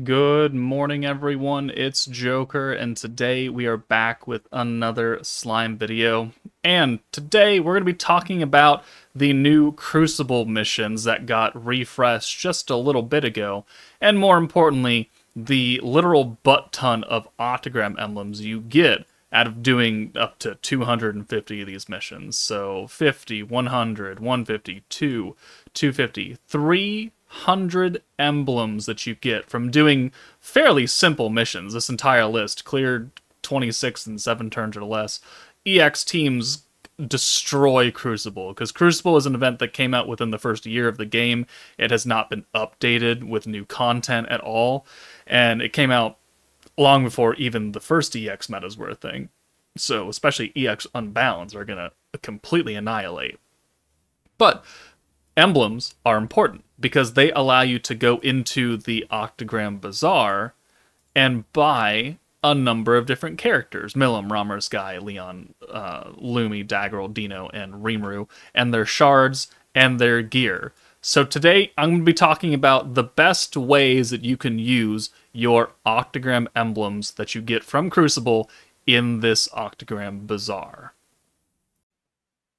Good morning, everyone. It's Joker, and today we are back with another slime video. And today we're going to be talking about the new Crucible missions that got refreshed just a little bit ago, and more importantly, the literal butt ton of Octagram emblems you get out of doing up to 250 of these missions. So 50, 100, 150, 250, 300 emblems that you get from doing fairly simple missions. This entire list cleared 26 in 7 turns or less. EX teams destroy Crucible, because Crucible is an event that came out within the first year of the game. It has not been updated with new content at all, and it came out long before even the first EX metas were a thing. So especially EX Unbounds are going to completely annihilate. But emblems are important because they allow you to go into the Octagram Bazaar and buy a number of different characters. Milim, Rammer, Sky, Leon, Lumi, Daggerel, Dino, and Rimuru, and their shards and their gear. So today I'm going to be talking about the best ways that you can use your Octagram emblems that you get from Crucible in this Octagram Bazaar.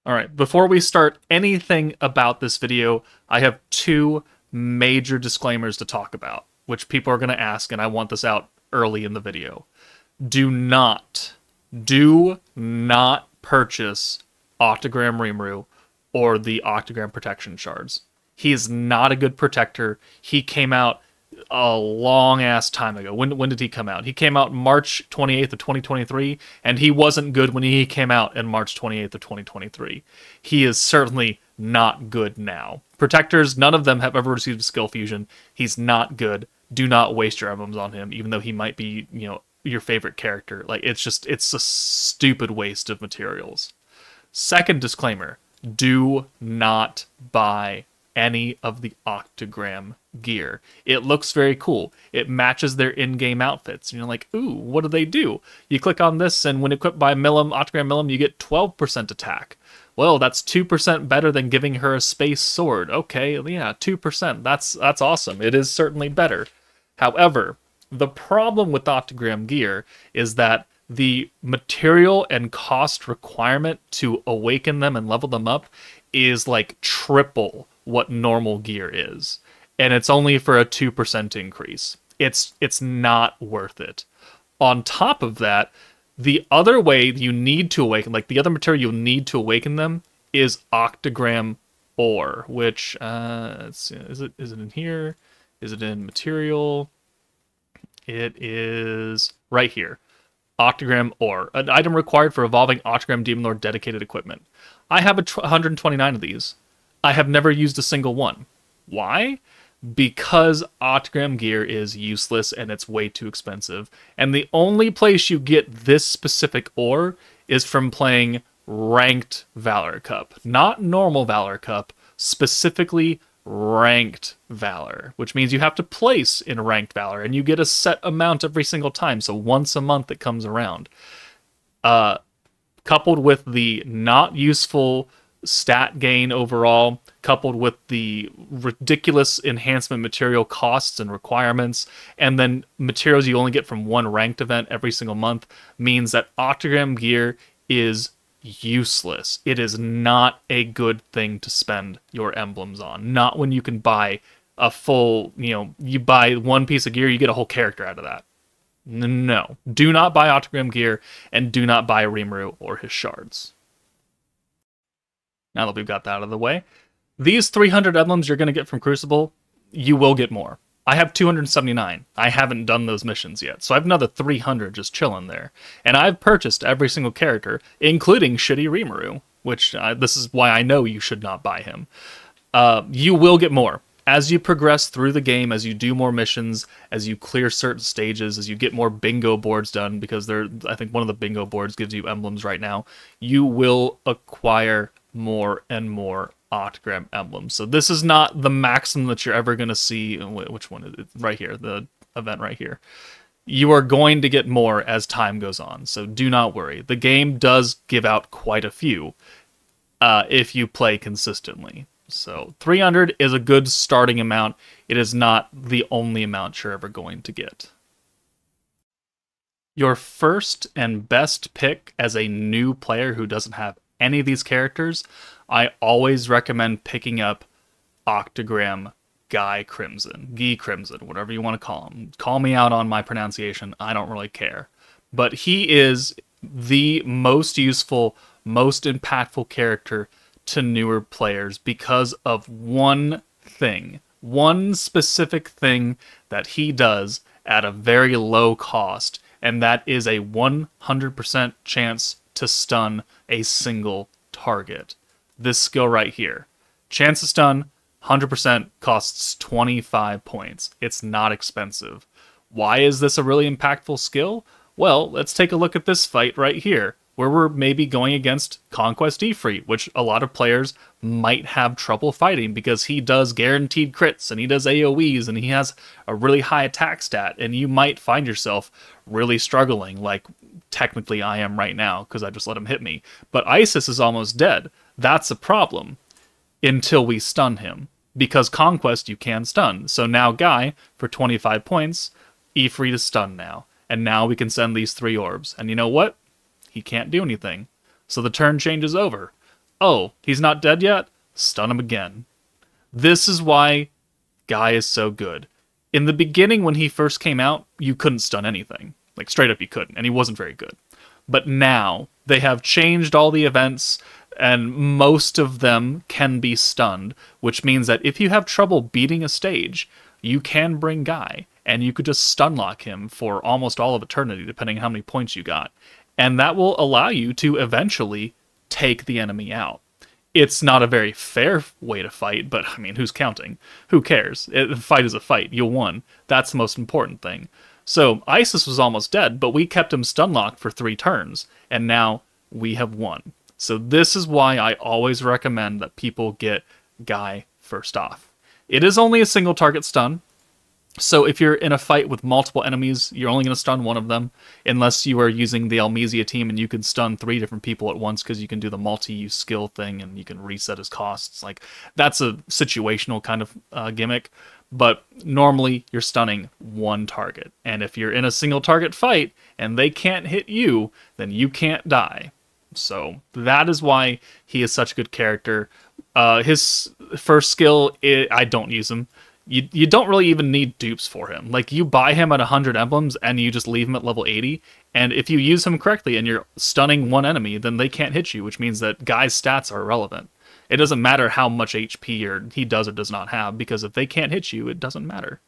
Alright, before we start anything about this video, I have two major disclaimers to talk about, which people are going to ask, and I want this out early in the video. Do not purchase Octagram Rimuru or the Octagram Protection Shards. He is not a good protector. He came out a long ass time ago. When did he come out? He came out March 28th of 2023, and he wasn't good when he came out in March 28th of 2023. He is certainly not good now. Protectors, none of them have ever received a skill fusion. He's not good. Do not waste your emblems on him, even though he might be, your favorite character. Like, it's a stupid waste of materials. Second disclaimer, do not buy any of the Octagram gear. It looks very cool. It matches their in-game outfits. And you're like, ooh, what do they do? You click on this, and when equipped by Milim, Octagram Milim, you get 12% attack. Well, that's 2% better than giving her a space sword. Okay, yeah, 2%. That's awesome. It is certainly better. However, the problem with Octagram gear is that the material and cost requirement to awaken them and level them up is like triple what normal gear is, and it's only for a 2% increase. It's not worth it. On top of that, the other way you need to awaken, like the other material you'll need to awaken them, is Octagram ore, which let's see, is it in here? Is it in material? It is right here. Octagram ore, an item required for evolving Octagram Demon Lord dedicated equipment. I have 129 of these. I have never used a single one. Why? Because Octagram gear is useless and it's way too expensive. And the only place you get this specific ore is from playing Ranked Valor Cup. Not normal Valor Cup, specifically Ranked Valor, which means you have to place in Ranked Valor, and you get a set amount every single time, so once a month it comes around. Coupled with the not useful stat gain overall, coupled with the ridiculous enhancement material costs and requirements, and then materials you only get from one ranked event every single month, means that Octagram gear is useless. It is not a good thing to spend your emblems on. Not when you can buy a full, you buy one piece of gear, you get a whole character out of that. No. Do not buy Octagram gear, and do not buy Rimuru or his shards. Now that we've got that out of the way, these 300 emblems you're going to get from Crucible, you will get more. I have 279. I haven't done those missions yet, so I have another 300 just chilling there. And I've purchased every single character, including shitty Rimuru, which this is why I know you should not buy him. You will get more. As you progress through the game, as you do more missions, as you clear certain stages, as you get more bingo boards done, because I think one of the bingo boards gives you emblems right now, you will acquire more and more Octagram emblems. So this is not the maximum that you're ever going to see. Which one is it? Right here, the event right here. You are going to get more as time goes on, so do not worry. The game does give out quite a few if you play consistently. So 300 is a good starting amount. It is not the only amount you're ever going to get. Your first and best pick as a new player who doesn't have any of these characters, I always recommend picking up Octagram Guy Crimson, whatever you want to call him. Call me out on my pronunciation, I don't really care. But he is the most useful, most impactful character to newer players because of one thing, one specific thing that he does at a very low cost, and that is a 100% chance to stun a single target. This skill right here. Chance to stun, 100%, costs 25 points. It's not expensive. Why is this a really impactful skill? Well, let's take a look at this fight right here, where we're maybe going against Conquest Ifrit, which a lot of players might have trouble fighting because he does guaranteed crits and he does AoEs and he has a really high attack stat, and you might find yourself really struggling, like technically I am right now because I just let him hit me. But Isis is almost dead. That's a problem until we stun him, because Conquest you can stun. So now Guy, for 25 points, Ifrit is stunned now. And now we can send these 3 orbs. And you know what? He can't do anything. So the turn changes over. Oh, he's not dead yet? Stun him again. This is why Guy is so good. In the beginning, when he first came out, you couldn't stun anything. Like, straight up you couldn't, and he wasn't very good. But now, they have changed all the events, and most of them can be stunned, which means that if you have trouble beating a stage, you can bring Guy, and you could just stun lock him for almost all of eternity, depending on how many points you got. And that will allow you to eventually take the enemy out. It's not a very fair way to fight, but I mean, who's counting? Who cares? A fight is a fight. You won. That's the most important thing. So Isis was almost dead, but we kept him stun locked for 3 turns, and now we have won. So this is why I always recommend that people get Guy first off. It is only a single target stun, so if you're in a fight with multiple enemies, you're only going to stun one of them, unless you are using the Almesia team and you can stun 3 different people at once because you can do the multi-use skill thing and you can reset his costs. Like, that's a situational kind of gimmick, but normally you're stunning 1 target. And if you're in a single target fight and they can't hit you, then you can't die. So that is why he is such a good character. His first skill, I don't use him. You don't really even need dupes for him. Like, you buy him at 100 emblems and you just leave him at level 80, and if you use him correctly and you're stunning 1 enemy, then they can't hit you, which means that Guy's stats are irrelevant. It doesn't matter how much HP he does or does not have, because if they can't hit you, it doesn't matter.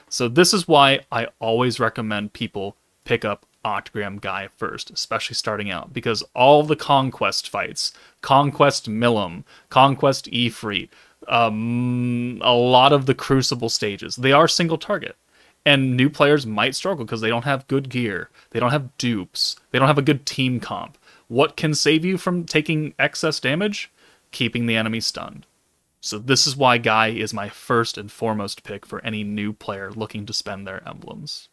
So this is why I always recommend people pick up Octagram Guy first, especially starting out, because all the Conquest fights, Conquest Milim, Conquest Ifrit, a lot of the Crucible stages, they are single target. And new players might struggle because they don't have good gear, they don't have dupes, they don't have a good team comp. What can save you from taking excess damage? Keeping the enemy stunned. So this is why Guy is my first and foremost pick for any new player looking to spend their emblems.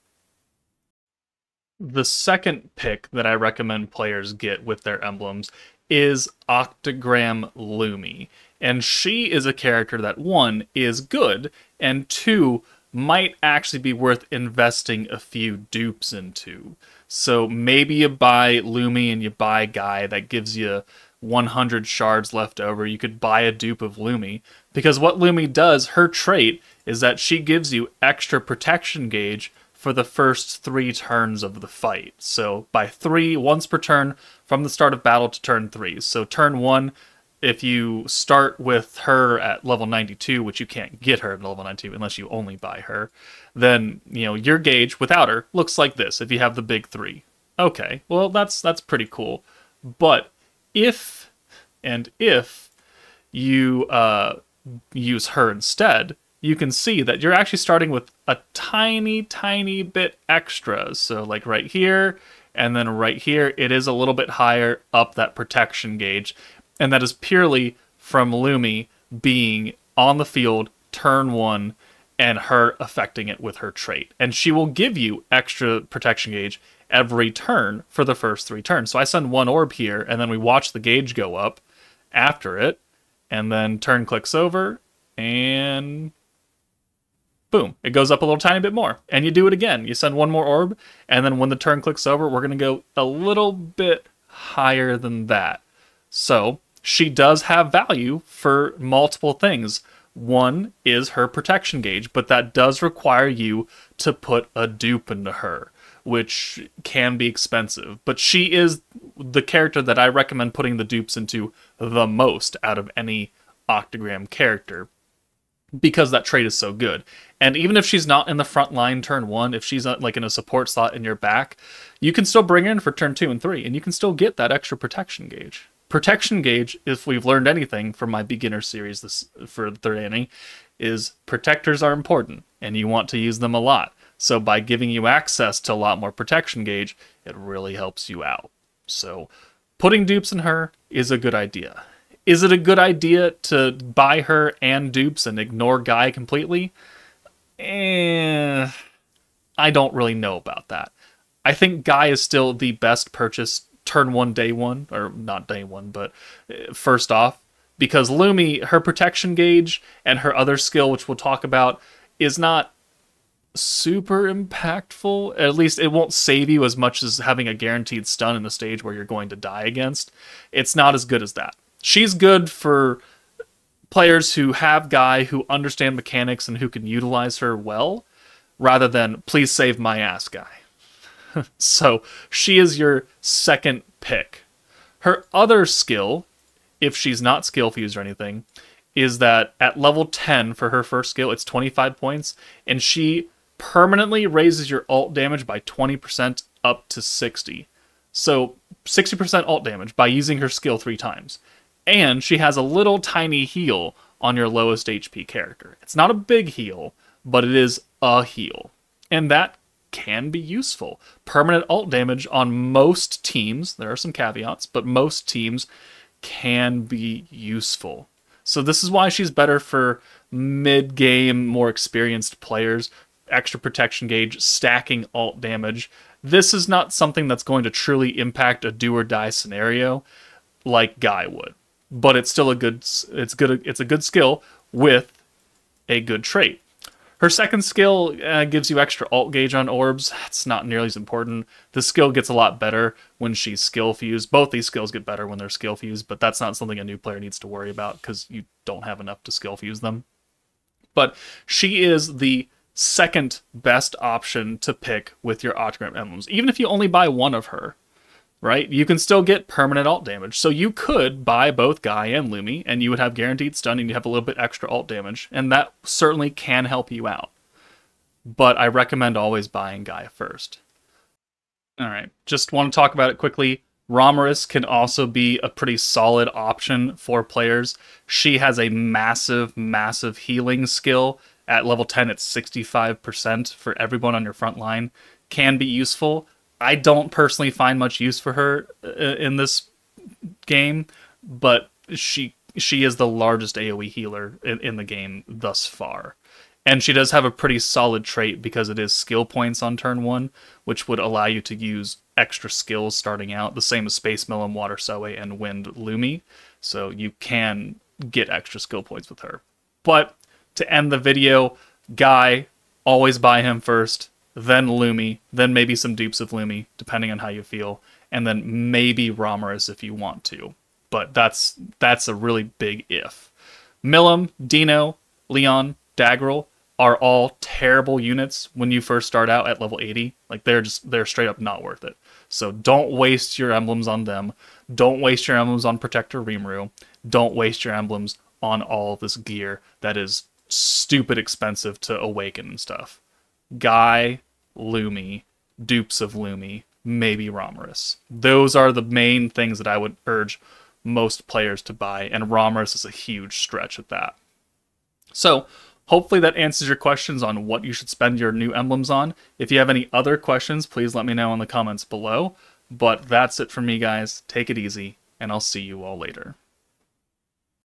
The second pick that I recommend players get with their emblems is Octagram Lumi. And she is a character that, 1, is good, and 2, might actually be worth investing a few dupes into. So maybe you buy Lumi and you buy Guy, that gives you 100 shards left over. You could buy a dupe of Lumi, because what Lumi does, her trait, is that she gives you extra protection gauge for the first 3 turns of the fight. So by 3, once per turn from the start of battle to turn 3. So turn 1, if you start with her at level 92, which you can't get her at level 92 unless you only buy her, then, you know, your gauge without her looks like this if you have the big 3. Okay, well, that's pretty cool. But if you use her instead, you can see that you're actually starting with a tiny bit extra. So like right here, and then right here, it is a little bit higher up that protection gauge. And that is purely from Lumi being on the field turn 1 and her affecting it with her trait. And she will give you extra protection gauge every turn for the first 3 turns. So I send 1 orb here, and then we watch the gauge go up after it, and then turn clicks over, and boom, it goes up a little tiny bit more. And you do it again. You send one more orb, and then when the turn clicks over, we're going to go a little bit higher than that. So she does have value for multiple things. One is her protection gauge, but that does require you to put a dupe into her, which can be expensive. But she is the character that I recommend putting the dupes into the most out of any Octagram character, because that trait is so good. And even if she's not in the front line turn 1, if she's like in a support slot in your back, you can still bring her in for turn 2 and 3, and you can still get that extra protection gauge. Protection gauge, if we've learned anything from my beginner series for the third inning, is protectors are important, and you want to use them a lot. So by giving you access to a lot more protection gauge, it really helps you out. So putting dupes in her is a good idea. Is it a good idea to buy her and dupes and ignore Guy completely? I don't really know about that. I think Guy is still the best purchase turn 1, day 1, or not day 1, but first off, because Lumi, her protection gauge and her other skill, which we'll talk about, is not super impactful. At least it won't save you as much as having a guaranteed stun in the stage where you're going to die against. It's not as good as that. She's good for players who have Guy, who understand mechanics, and who can utilize her well, rather than please save my ass Guy. So she is your second pick. Her other skill, if she's not skill fused or anything, is that at level 10 for her first skill, it's 25 points, and she permanently raises your ult damage by 20% up to 60. So 60% ult damage by using her skill 3 times. And she has a little tiny heal on your lowest HP character. It's not a big heal, but it is a heal. And that can be useful. Permanent ult damage on most teams, there are some caveats, but most teams can be useful. So this is why she's better for mid-game, more experienced players. Extra protection gauge, stacking ult damage. This is not something that's going to truly impact a do-or-die scenario like Guy would. But it's still a good skill with a good trait. Her second skill gives you extra ult gauge on orbs. It's not nearly as important. The skill gets a lot better when she's skill fused. Both these skills get better when they're skill fused, but that's not something a new player needs to worry about because you don't have enough to skill fuse them. But she is the second best option to pick with your Octagram emblems. Even if you only buy one of her, right? You can still get permanent ult damage. So you could buy both Guy and Lumi, and you would have guaranteed stun, and you have a little bit extra ult damage, and that certainly can help you out. But I recommend always buying Guy first. Alright, just want to talk about it quickly. Romorus can also be a pretty solid option for players. She has a massive, massive healing skill. At level 10, it's 65% for everyone on your front line. Can be useful. I don't personally find much use for her in this game, but she is the largest AoE healer in the game thus far. And she does have a pretty solid trait because it is skill points on turn 1, which would allow you to use extra skills starting out, the same as Space Millum, Water Soe, and Wind Lumi. So you can get extra skill points with her. But to end the video, Guy, always buy him first, then Lumi, then maybe some dupes of Lumi, depending on how you feel, and then maybe Romorus if you want to. But that's a really big if. Millum, Dino, Leon, Daggerel are all terrible units when you first start out at level 80. Like they're straight up not worth it. So don't waste your emblems on them. Don't waste your emblems on Protector Rimuru. Don't waste your emblems on all this gear that is stupid expensive to awaken and stuff. Guy, Lumi, dupes of Lumi, maybe Romorus. Those are the main things that I would urge most players to buy, and Romorus is a huge stretch at that. So, hopefully that answers your questions on what you should spend your new emblems on. If you have any other questions, please let me know in the comments below. But that's it from me, guys. Take it easy, and I'll see you all later.